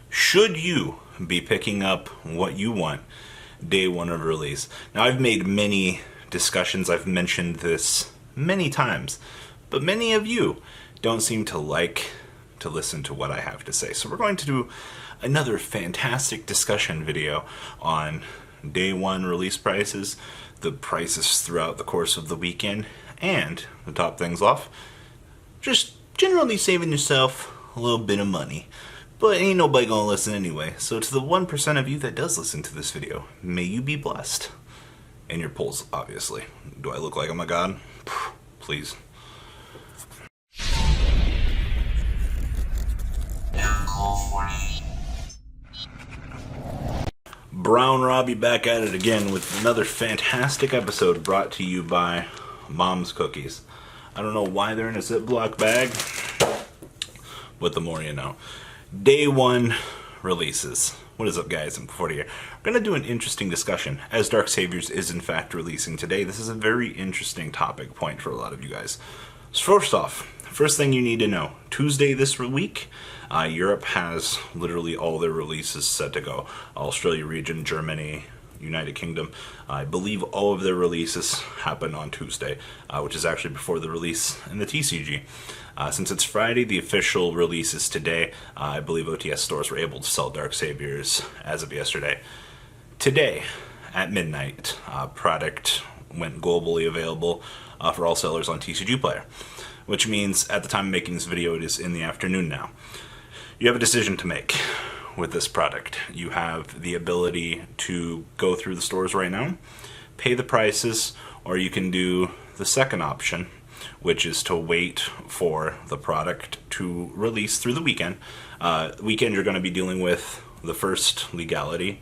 Should you be picking up what you want day one of release? Now, I've made many discussions, I've mentioned this many times, but many of you don't seem to like to listen to what I have to say. So we're going to do another fantastic discussion video on day one release prices, the prices throughout the course of the weekend, and to top things off, just generally saving yourself a little bit of money. But ain't nobody gonna listen anyway. So to the 1% of you that does listen to this video, may you be blessed. And your polls, obviously. Do I look like I'm a god? Please. Brown Robbie back at it again with another fantastic episode brought to you by Mom's Cookies. I don't know why they're in a Ziploc bag, but the more you know. Day one releases. What is up, guys? I'm before here. We're going to do an interesting discussion as Dark Saviors is in fact releasing today. This is a very interesting topic point for a lot of you guys. So first off, first thing you need to know, Tuesday this week, Europe has literally all their releases set to go. Australia region, Germany, United Kingdom. I believe all of their releases happen on Tuesday, which is actually before the release in the TCG. Since it's Friday, the official release is today. I believe OTS stores were able to sell Dark Saviors as of yesterday. Today, at midnight, product went globally available for all sellers on TCG Player, which means at the time of making this video, it is in the afternoon now. You have a decision to make with this product. You have the ability to go through the stores right now, pay the prices, or you can do the second option, which is to wait for the product to release through the weekend. Weekend you're going to be dealing with the first legality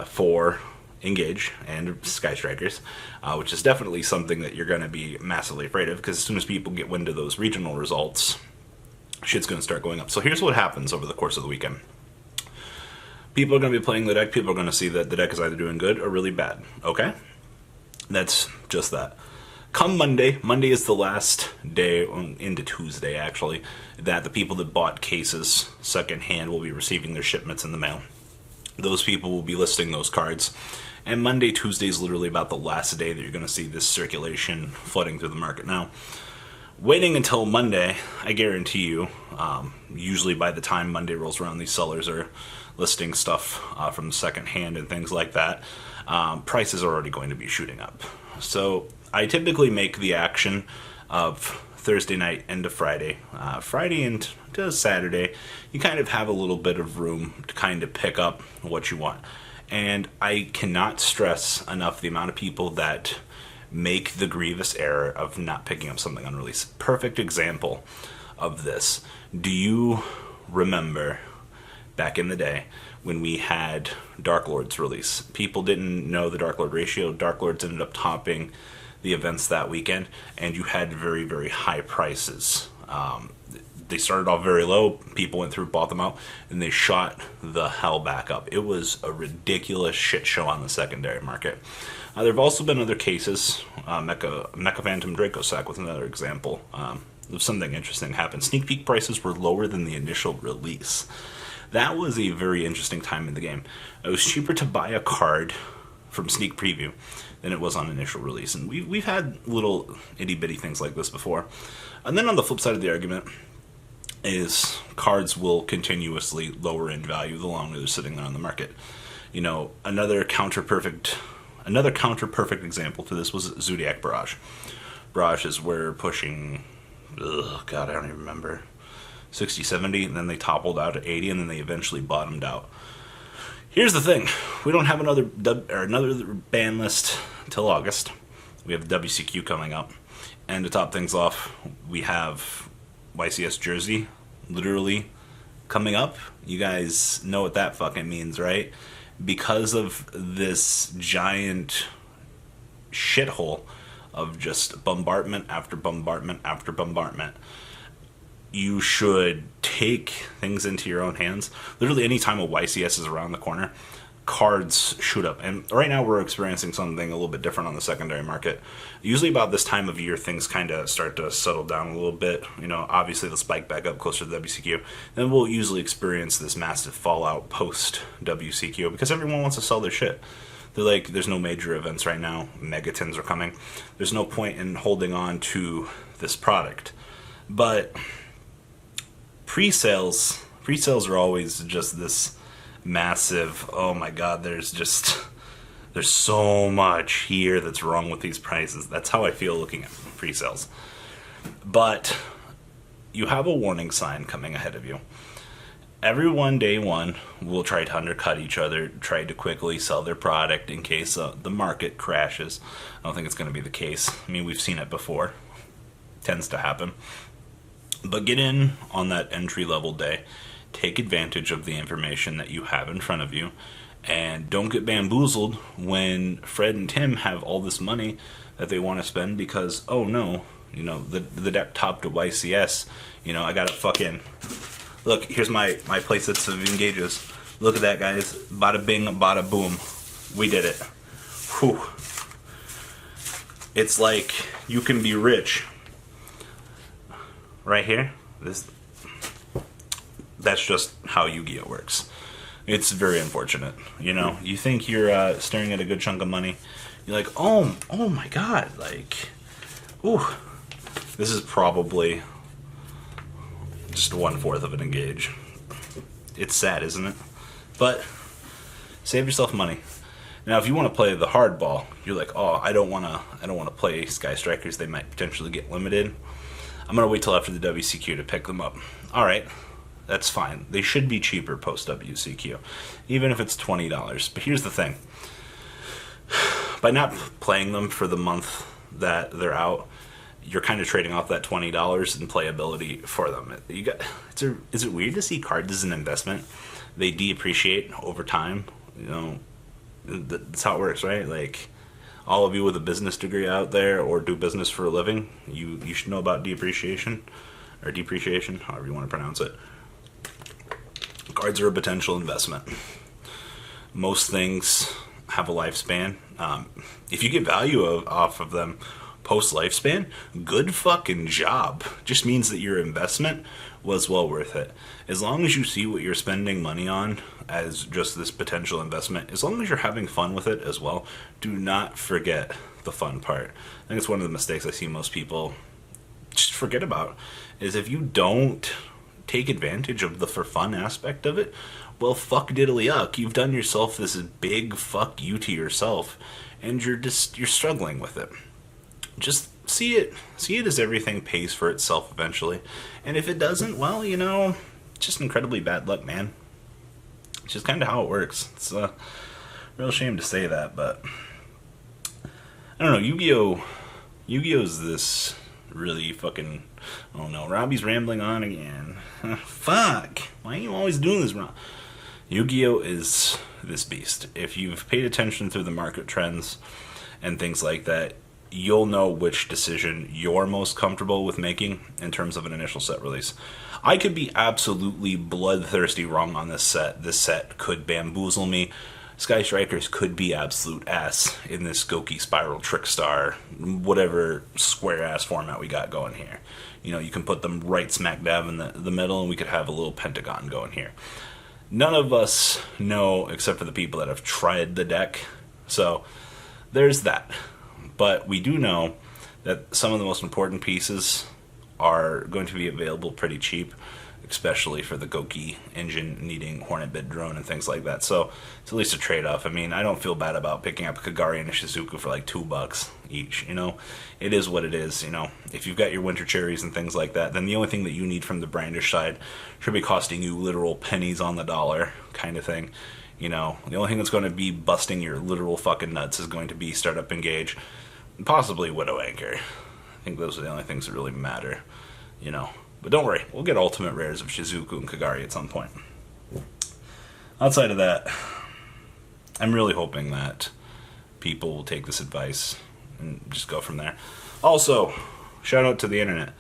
for Engage and Sky Strikers, which is definitely something that you're going to be massively afraid of, because as soon as people get wind of those regional results, shit's going to start going up. So here's what happens over the course of the weekend. People are going to be playing the deck. People are going to see that the deck is either doing good or really bad. Okay? That's just that. Come Monday is the last day, into Tuesday actually, that the people that bought cases secondhand will be receiving their shipments in the mail. Those people will be listing those cards. And Monday, Tuesday is literally about the last day that you're going to see this circulation flooding through the market. Now, waiting until Monday, I guarantee you, usually by the time Monday rolls around, these sellers are listing stuff from second hand and things like that. Prices are already going to be shooting up. So I typically make the action of Thursday night into Friday. Friday into Saturday, you kind of have a little bit of room to kind of pick up what you want. And I cannot stress enough the amount of people that make the grievous error of not picking up something on release. Perfect example of this. Do you remember back in the day when we had Dark Lords release? People didn't know the Dark Lord ratio. Dark Lords ended up topping the events that weekend, and you had very, very high prices. They started off very low, people went through, bought them out, and they shot the hell back up. It was a ridiculous shit show on the secondary market. There have also been other cases. Mecha Phantom Dracossack was another example of something interesting happened. Sneak peek prices were lower than the initial release. That was a very interesting time in the game. It was cheaper to buy a card from sneak preview than it was on initial release. And we've had little itty-bitty things like this before. And then on the flip side of the argument is cards will continuously lower in value the longer they're sitting there on the market. You know, another counter perfect example to this was Zodiac Barrage. Barrage is where pushing, God, I don't even remember, 60, 70, and then they toppled out at 80, and then they eventually bottomed out. Here's the thing. We don't have another ban list until August. We have the WCQ coming up. And to top things off, we have YCS Jersey literally coming up. You guys know what that fucking means, right? Because of this giant shithole of just bombardment after bombardment after bombardment, you should take things into your own hands. Literally any time a YCS is around the corner, cards shoot up. And right now we're experiencing something a little bit different on the secondary market. Usually about this time of year, things kind of start to settle down a little bit. Obviously they'll spike back up closer to the WCQ. Then we'll usually experience this massive fallout post WCQ because everyone wants to sell their shit. They're like, there's no major events right now. Megatons are coming. There's no point in holding on to this product. But pre-sales are always just this massive, oh my god, there's so much here that's wrong with these prices. That's how I feel looking at pre-sales. But you have a warning sign coming ahead of you. Everyone day one will try to undercut each other, try to quickly sell their product in case the market crashes. I don't think it's going to be the case. I mean, we've seen it before. Tends to happen. But get in on that entry level day. Take advantage of the information that you have in front of you, and don't get bamboozled when Fred and Tim have all this money that they want to spend because, oh no, the deck top to YCS, I gotta fucking, look, here's my playsets of engages. Look at that, guys. Bada bing, bada boom. We did it. Whew. It's like you can be rich. Right here, that's just how Yu-Gi-Oh works. It's very unfortunate. You think you're staring at a good chunk of money. You're like, oh my god, like, ooh, this is probably just 1/4 of an engage. It's sad, isn't it? But save yourself money. Now, if you want to play the hardball, you're like, oh, I don't want to play Sky Strikers. They might potentially get limited. I'm gonna wait till after the WCQ to pick them up. All right. That's fine. They should be cheaper post WCQ, even if it's $20. But here's the thing. By not playing them for the month that they're out, you're kind of trading off that $20 in playability for them. Is it weird to see cards as an investment? They depreciate over time. That's how it works, right? Like, all of you with a business degree out there or do business for a living, you should know about depreciation, however you want to pronounce it. Cards are a potential investment. Most things have a lifespan. If you get value off of them post lifespan, good fucking job. Just means that your investment was well worth it. As long as you see what you're spending money on as just this potential investment, as long as you're having fun with it as well, do not forget the fun part. I think it's one of the mistakes I see most people just forget about, is if you don't take advantage of the for fun aspect of it, well, fuck diddly yuck. You've done yourself this big fuck you to yourself, and you're struggling with it. Just see it as everything pays for itself eventually. And if it doesn't, well, just incredibly bad luck, man. It's just kind of how it works. It's a real shame to say that, but I don't know. Yu-Gi-Oh's this really fucking, I don't know. Robbie's rambling on again. Fuck. Why are you always doing this, Rob? Yu-Gi-Oh is this beast. If you've paid attention through the market trends and things like that, you'll know which decision you're most comfortable with making in terms of an initial set release. I could be absolutely bloodthirsty wrong on this set. This set could bamboozle me. Sky Strikers could be absolute ass in this Goki Spiral Trickstar, whatever square ass format we got going here. You can put them right smack dab in the middle, and we could have a little pentagon going here. None of us know, except for the people that have tried the deck. So there's that. But we do know that some of the most important pieces are going to be available pretty cheap, especially for the Goki engine needing Hornet Bid drone and things like that. So it's at least a trade-off. I mean, I don't feel bad about picking up a Kagari and a Shizuku for like $2 each. It is what it is. If you've got your winter cherries and things like that, then the only thing that you need from the brandish side should be costing you literal pennies on the dollar kind of thing. The only thing that's going to be busting your literal fucking nuts is going to be Startup Engage, and possibly Widow Anchor. I think those are the only things that really matter, But don't worry, we'll get ultimate rares of Shizuku and Kagari at some point. Outside of that, I'm really hoping that people will take this advice and just go from there. Also, shout out to the internet.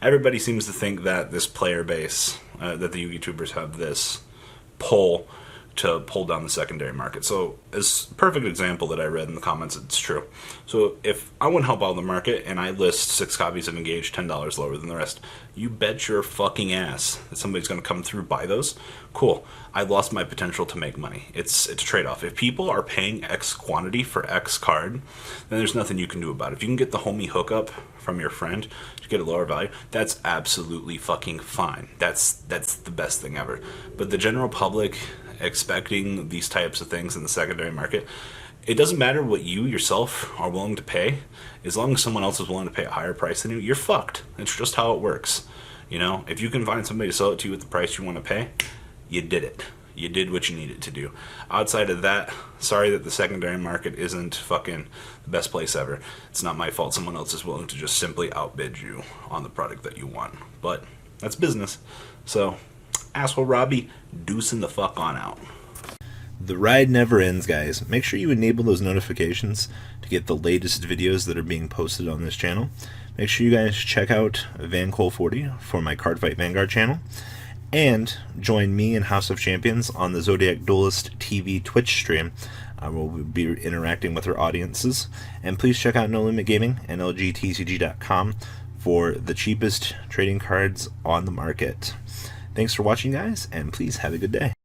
Everybody seems to think that this player base, that the YouTubers have this pull to pull down the secondary market. So, as a perfect example that I read in the comments, it's true. So, if I want to help out the market and I list 6 copies of Engage $10 lower than the rest, you bet your fucking ass that somebody's going to come through, buy those. Cool. I lost my potential to make money. It's a trade-off. If people are paying X quantity for X card, then there's nothing you can do about it. If you can get the homie hookup from your friend to get a lower value, that's absolutely fucking fine. That's the best thing ever. But the general public expecting these types of things in the secondary market, it doesn't matter what you yourself are willing to pay. As long as someone else is willing to pay a higher price than you, you're fucked. It's just how it works. You know, if you can find somebody to sell it to you at the price you want to pay, you did it. You did what you needed to do. Outside of that, sorry that the secondary market isn't fucking the best place ever. It's not my fault someone else is willing to just simply outbid you on the product that you want. But that's business. So, asshole Robbie, deucing the fuck on out. The ride never ends, guys. Make sure you enable those notifications to get the latest videos that are being posted on this channel. Make sure you guys check out VanCole40 for my Cardfight Vanguard channel. And join me and House of Champions on the Zodiac Duelist TV Twitch stream. We'll be interacting with our audiences. And please check out No Limit Gaming and LGTCG.com for the cheapest trading cards on the market. Thanks for watching, guys, and please have a good day.